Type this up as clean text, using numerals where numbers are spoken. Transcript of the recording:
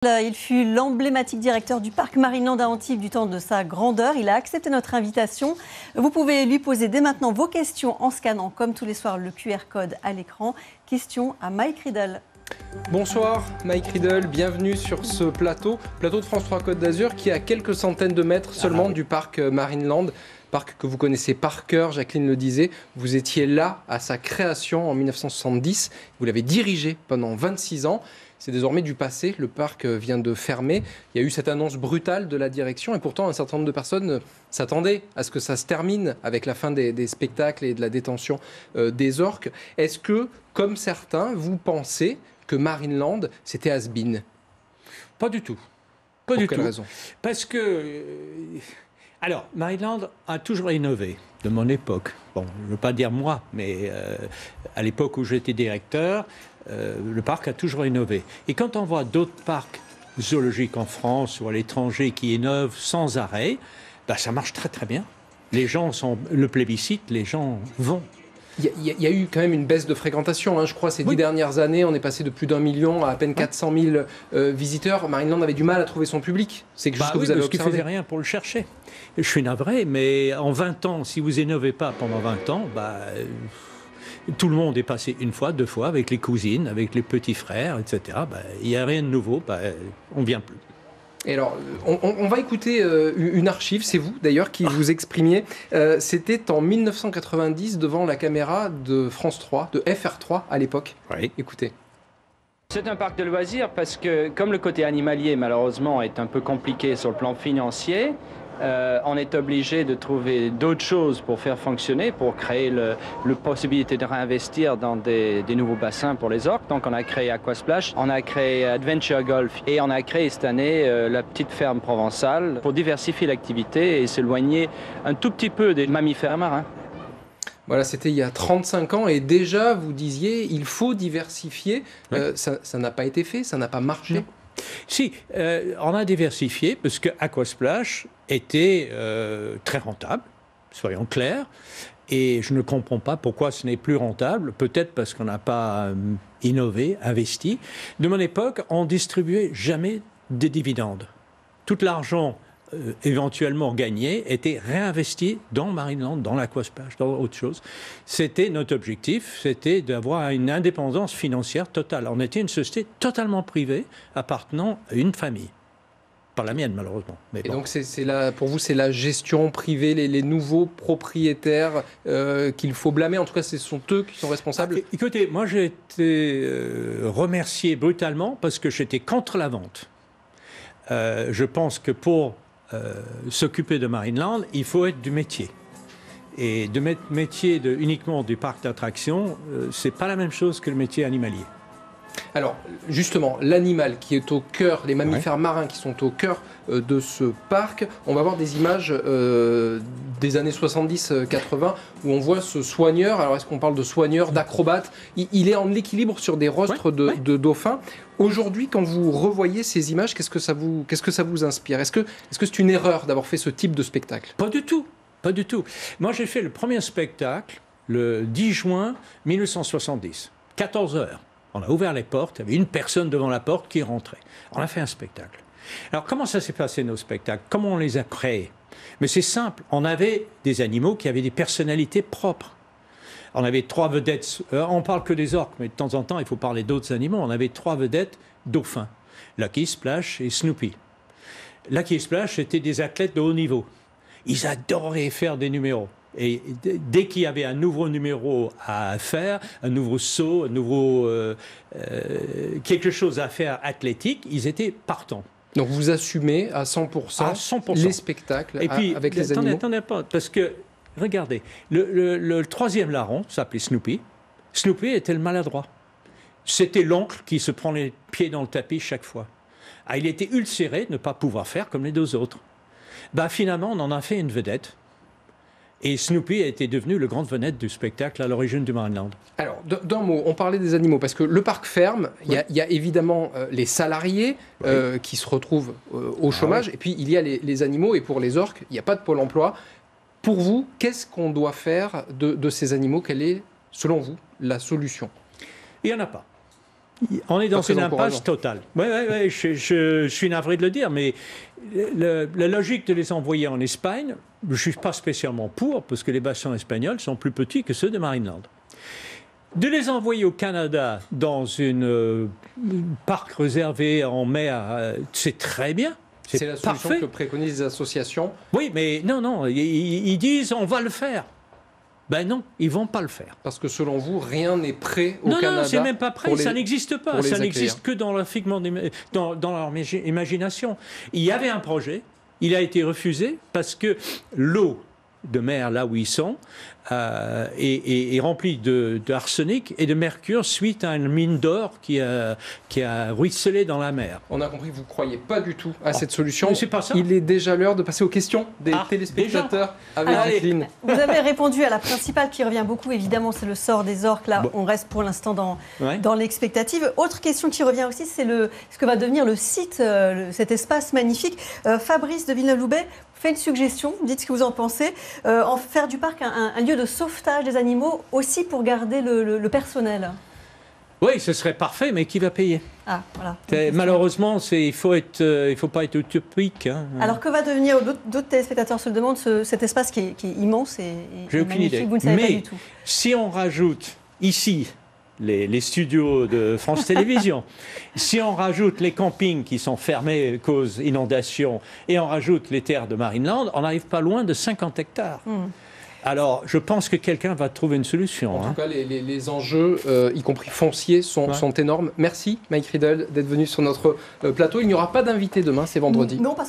Il fut l'emblématique directeur du parc Marineland à Antibes du temps de sa grandeur. Il a accepté notre invitation. Vous pouvez lui poser dès maintenant vos questions en scannant, comme tous les soirs, le QR code à l'écran. Questions à Mike Riddle. Bonsoir Mike Riddle, bienvenue sur ce plateau de France 3 Côte d'Azur qui est à quelques centaines de mètres seulement du parc Marineland. Parc que vous connaissez par cœur, Jacqueline le disait, vous étiez là à sa création en 1970, vous l'avez dirigé pendant 26 ans. C'est désormais du passé, le parc vient de fermer. Il y a eu cette annonce brutale de la direction et pourtant un certain nombre de personnes s'attendaient à ce que ça se termine avec la fin des spectacles et de la détention des orques. Est-ce que, comme certains, vous pensez que Marineland, c'était has-been? Pas du tout. Pas du tout. Pour quelle raison? Parce que... Alors, Marineland a toujours innové, de mon époque. Bon, je ne veux pas dire moi, mais à l'époque où j'étais directeur, le parc a toujours innové. Et quand on voit d'autres parcs zoologiques en France ou à l'étranger qui innovent sans arrêt, bah, ça marche très très bien. Les gens le plébiscitent, les gens vont. Il y a eu quand même une baisse de fréquentation, je crois, ces 10 dernières années. On est passé de plus d'1 million à peine 400 000 visiteurs. Marineland avait du mal à trouver son public. C'est quelque chose que vous avez observé. Parce qu'il ne faisait rien pour le chercher. Je suis navré, mais en 20 ans, si vous innovez pas pendant 20 ans, tout le monde est passé une fois, deux fois, avec les cousines, avec les petits frères, etc. Il n'y a rien de nouveau, on ne vient plus. Et alors, on va écouter une archive, c'est vous d'ailleurs qui vous exprimiez. C'était en 1990 devant la caméra de France 3, de FR3 à l'époque. Oui. Écoutez. C'est un parc de loisirs parce que comme le côté animalier malheureusement est un peu compliqué sur le plan financier, on est obligé de trouver d'autres choses pour faire fonctionner, pour créer la possibilité de réinvestir dans des nouveaux bassins pour les orques. Donc on a créé Aquasplash, on a créé Adventure Golf et on a créé cette année la petite ferme provençale pour diversifier l'activité et s'éloigner un tout petit peu des mammifères marins. Voilà, c'était il y a 35 ans et déjà vous disiez il faut diversifier. Oui. Ça n'a pas été fait, ça n'a pas marché. Non. Si, on a diversifié parce que Aquasplash était très rentable, soyons clairs, et je ne comprends pas pourquoi ce n'est plus rentable, peut-être parce qu'on n'a pas innové, investi. De mon époque, on distribuait jamais des dividendes. Tout l'argent éventuellement gagné était réinvesti dans Marineland, dans l'Aquasplash, dans autre chose. C'était notre objectif, c'était d'avoir une indépendance financière totale. On était une société totalement privée, appartenant à une famille. Pas la mienne, malheureusement. Mais bon. Et donc, pour vous, c'est la gestion privée, les nouveaux propriétaires qu'il faut blâmer. En tout cas, ce sont eux qui sont responsables. Écoutez, moi, j'ai été remercié brutalement parce que j'étais contre la vente. Je pense que pour s'occuper de Marineland, il faut être du métier. Et de métier uniquement du parc d'attractions, c'est pas la même chose que le métier animalier. Alors, justement, l'animal qui est au cœur, les mammifères marins qui sont au cœur de ce parc, on va voir des images des années 70-80 où on voit ce soigneur. Alors, est-ce qu'on parle de soigneur, d'acrobate? Il est en équilibre sur des rostres de dauphins. Aujourd'hui, quand vous revoyez ces images, qu'est-ce que ça vous inspire? Est-ce que c'est une erreur d'avoir fait ce type de spectacle? Pas du tout, pas du tout. Moi, j'ai fait le premier spectacle le 10 juin 1970, 14 heures. On a ouvert les portes, il y avait une personne devant la porte qui rentrait. On a fait un spectacle. Alors, comment ça s'est passé, nos spectacles? Comment on les a créés? Mais c'est simple, on avait des animaux qui avaient des personnalités propres. On avait 3 vedettes, on parle que des orques, mais de temps en temps, il faut parler d'autres animaux. On avait 3 vedettes dauphins, Lucky, Splash et Snoopy. Lucky et Splash étaient des athlètes de haut niveau. Ils adoraient faire des numéros. Et dès qu'il y avait un nouveau numéro à faire, un nouveau saut, quelque chose à faire athlétique, ils étaient partants. Donc vous assumez à 100%, les spectacles et puis, avec les animaux. Attendez pas, parce que, regardez, le 3e larron s'appelait Snoopy. Snoopy était le maladroit. C'était l'oncle qui se prend les pieds dans le tapis chaque fois. Il était ulcéré de ne pas pouvoir faire comme les 2 autres. Finalement, on en a fait une vedette. Et Snoopy a été devenu le grand vedette du spectacle à l'origine du Marineland. Alors, d'un mot, on parlait des animaux, parce que le parc ferme, il y a évidemment les salariés qui se retrouvent au chômage, et puis il y a les animaux, et pour les orques, il n'y a pas de pôle emploi. Pour vous, qu'est-ce qu'on doit faire de ces animaux? Quelle est, selon vous, la solution? Il n'y en a pas. On est dans très une encourageant. impasse totale. Oui, je suis navré de le dire, mais la logique de les envoyer en Espagne, je ne suis pas spécialement pour, parce que les bassins espagnols sont plus petits que ceux de Marineland. De les envoyer au Canada dans une parc réservé en mer, c'est très bien. C'est la solution parfait. que préconisent les associations. Oui, mais non, ils disent on va le faire. Ben non, ils vont pas le faire. Parce que selon vous, rien n'est prêt au Non, Canada. c'est même pas prêt, ça n'existe pas. pour les Ça accueillir. n'existe que dans dans leur imagination. Il y avait un projet, il a été refusé parce que l'eau de mer, là où ils sont, est remplie d'arsenic et de mercure suite à une mine d'or qui a ruisselé dans la mer. On a compris que vous ne croyez pas du tout à cette solution. mais c'est pas ça. Il est déjà l'heure de passer aux questions des téléspectateurs avec Alors, Jacqueline. Vous avez répondu à la principale qui revient beaucoup, évidemment, c'est le sort des orques. Là, Bon. on reste pour l'instant Ouais. dans l'expectative. Autre question qui revient aussi, c'est ce que va devenir le site, cet espace magnifique. Fabrice de Villeneuve-Loubet fait une suggestion, dites ce que vous en pensez, en faire du parc un lieu de sauvetage des animaux, aussi pour garder le personnel. Oui, ce serait parfait, mais qui va payer? Ah, voilà. Malheureusement, il faut pas être utopique. Hein. Alors que va devenir, d'autres téléspectateurs se le demandent, cet espace qui est immense et J'ai aucune magnifique, idée. vous ne savez pas Mais du tout. si on rajoute ici les studios de France Télévisions, si on rajoute les campings qui sont fermés à cause d'inondations et on rajoute les terres de Marineland, on n'arrive pas loin de 50 hectares. Alors, je pense que quelqu'un va trouver une solution. En tout cas, les enjeux, y compris fonciers, sont énormes. Merci, Mike Riddle, d'être venu sur notre plateau. Il n'y aura pas d'invité demain, c'est vendredi. Non, parce que